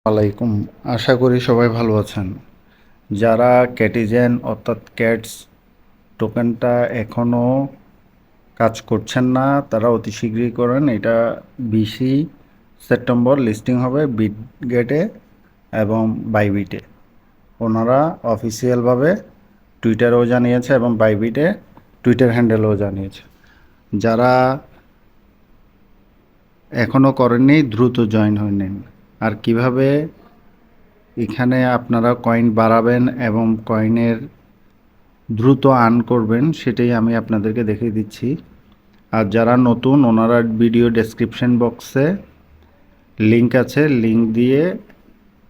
আলাইকুম। আশা করি সবাই ভালো আছেন। যারা ক্যাটিজেন অর্থাৎ ক্যাটস টোকেনটা এখনও কাজ করছেন না তারা অতি শীঘ্রই করেন। এটা 20 সেপ্টেম্বর লিস্টিং হবে বিটগেটে এবং বাইবিটে। ওনারা অফিসিয়ালভাবে টুইটারেও জানিয়েছে এবং বাইবিটে টুইটার হ্যান্ডেলেও জানিয়েছে। যারা এখনও করেননি দ্রুত জয়েন হয়ে নিন। আর কিভাবে এখানে আপনারা কয়েন বাড়াবেন এবং কয়েনের দ্রুত আর্ন করবেন সেটাই আমি আপনাদেরকে দেখিয়ে দিচ্ছি। আর যারা নতুন ওনারা ভিডিও ডেসক্রিপশন বক্সে লিংক আছে, লিংক দিয়ে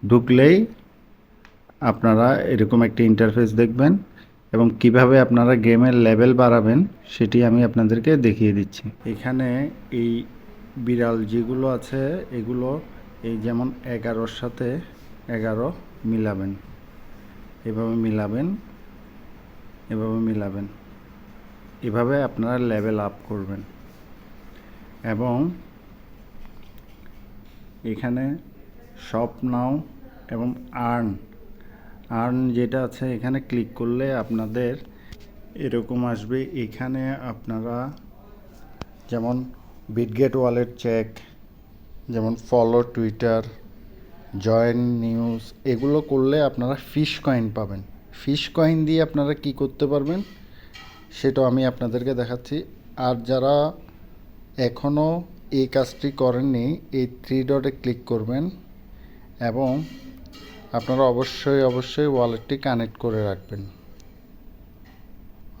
ঢুকলেই আপনারা এরকম একটা ইন্টারফেস দেখবেন এবং কিভাবে আপনারা গেমের লেভেল বাড়াবেন সেটি আমি আপনাদেরকে দেখিয়ে দিচ্ছি। এখানে এই বিড়াল যেগুলো আছে এগুলো এই যেমন 11-র সাথে 11 মিলাবেন, এভাবে মিলাবেন, এভাবে মিলাবেন, এভাবে আপনারা লেভেল আপ করবেন। এবং এখানে শপ নাও এবং আর্ন যেটা আছে এখানে ক্লিক করলে আপনাদের এরকম আসবে। এখানে আপনারা যেমন বিটগেট ওয়ালেট চেক, যেমন ফলো টুইটার, জয়েন নিউজ, এগুলো করলে আপনারা ফিশ কয়েন পাবেন। ফিশ কয়েন দিয়ে আপনারা কি করতে পারবেন সেটাও আমি আপনাদেরকে দেখাচ্ছি। আর যারা এখনও এই কাজটি করেননি এই 3 ডটে ক্লিক করবেন এবং আপনারা অবশ্যই ওয়ালেটটি কানেক্ট করে রাখবেন।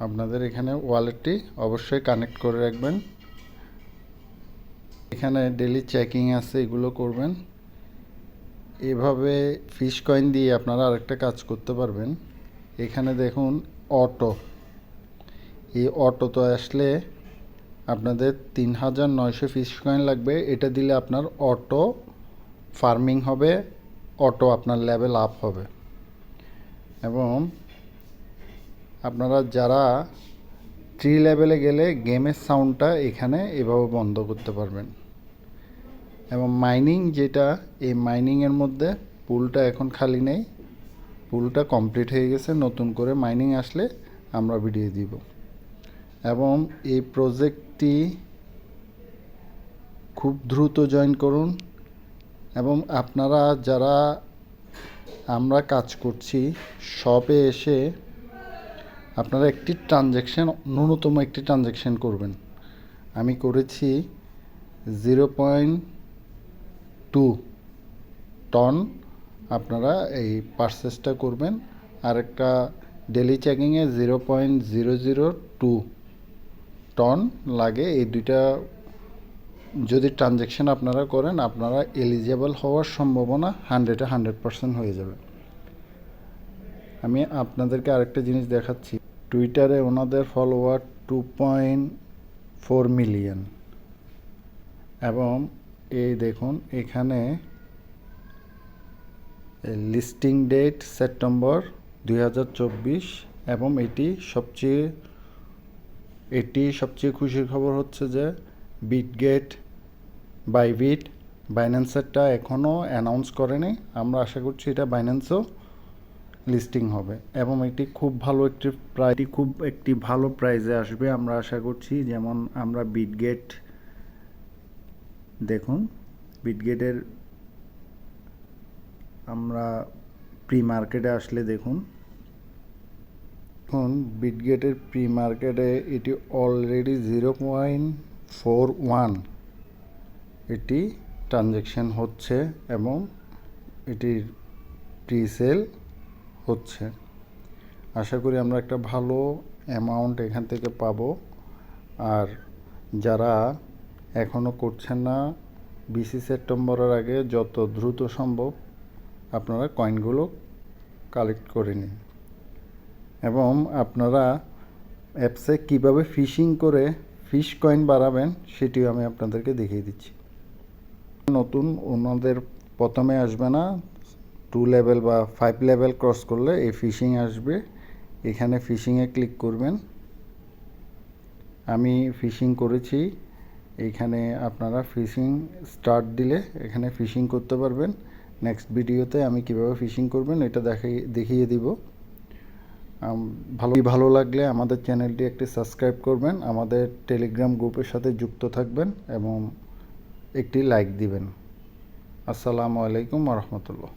আপনাদের এখানে ওয়ালেটটি অবশ্যই কানেক্ট করে রাখবেন। এখানে ডেলি চেকিং আছে, এগুলো করবেন। এভাবে ফিশ কয়েন দিয়ে আপনারা আরেকটা কাজ করতে পারবেন। এখানে দেখুন অটো, এই অটোতে আসলে আপনাদের 3900 ফিশ কয়েন লাগবে। এটা দিলে আপনার অটো ফার্মিং হবে, অটো আপনার লেভেল আপ হবে। এবং আপনারা যারা ট্রি লেভেলে গেলে গেমের সাউন্ডটা এখানে এভাবে বন্ধ করতে পারবেন। এবং মাইনিং যেটা, এই মাইনিংয়ের মধ্যে পুলটা এখন খালি নেই, পুলটা কমপ্লিট হয়ে গেছে। নতুন করে মাইনিং আসলে আমরা ভিডিও দিব। এবং এই প্রজেক্টটি খুব দ্রুত জয়েন করুন। এবং আপনারা যারা আমরা কাজ করছি শপে এসে আপনারা একটি ট্রানজ্যাকশান, ন্যূনতম একটি ট্রানজ্যাকশান করবেন। আমি করেছি 0.2 টন আপনারা এই পারচেসটা করবেন। আর একটা ডেলি চেকিংয়ে 0.002 টন লাগে। এই দুইটা যদি ট্রানজ্যাকশান আপনারা করেন আপনারা এলিজেবল হওয়ার সম্ভাবনা 100% হয়ে যাবে। আমি আপনাদেরকে আরেকটা জিনিস দেখাচ্ছি। টুইটারে ওনাদের ফলোয়ার 2.4 মিলিয়ন। এবং এই দেখুন এখানে লিস্টিং ডেট সেপ্টেম্বর 2024 এবং এটি সবচেয়ে খুশির খবর হচ্ছে যে বিটগেট, বাইবিট, বাইন্যান্সেরটা এখনও অ্যানাউন্স করেনি। আমরা আশা করছি এটা বাইন্যান্সও লিস্টিং হবে এবং এটি খুব ভালো প্রাইজে আসবে আমরা আশা করছি। যেমন আমরা বিটগেট দেখুন, বিটগেটের আমরা প্রি মার্কেটে আসলে দেখুন বিটগেটের প্রি মার্কেটে এটি অলরেডি 0.41 এটি ট্রানজ্যাকশান হচ্ছে এবং এটির প্রি সেল হচ্ছে। আশা করি আমরা একটা ভালো অ্যামাউন্ট এখান থেকে পাবো। আর যারা এখনও করছেন না 20 সেপ্টেম্বরের আগে যত দ্রুত সম্ভব আপনারা কয়েনগুলো কালেক্ট করে নিন। এবং আপনারা অ্যাপসে কীভাবে ফিশিং করে ফিশ কয়েন বাড়াবেন সেটিও আমি আপনাদেরকে দেখিয়ে দিচ্ছি। নতুন ওনাদের প্রথমে আসবে না, 2 লেভেল বা 5 লেভেল ক্রস করলে এই ফিশিং আসবে। এখানে ফিশিংয়ে ক্লিক করবেন। আমি ফিশিং করেছি। এইখানে আপনারা ফিশিং স্টার্ট দিলে এখানে ফিশিং করতে পারবেন নেক্সট ভিডিওতে আমি কিভাবে ফিশিং করবেন এটা দেখিয়ে দিব। ভালো লাগলে আমাদের চ্যানেলটি একটি সাবস্ক্রাইব করবেন, আমাদের টেলিগ্রাম গ্রুপের সাথে যুক্ত থাকবেন এবং একটি লাইক দিবেন। আসসালামু আলাইকুম ওয়া রাহমাতুল্লাহ।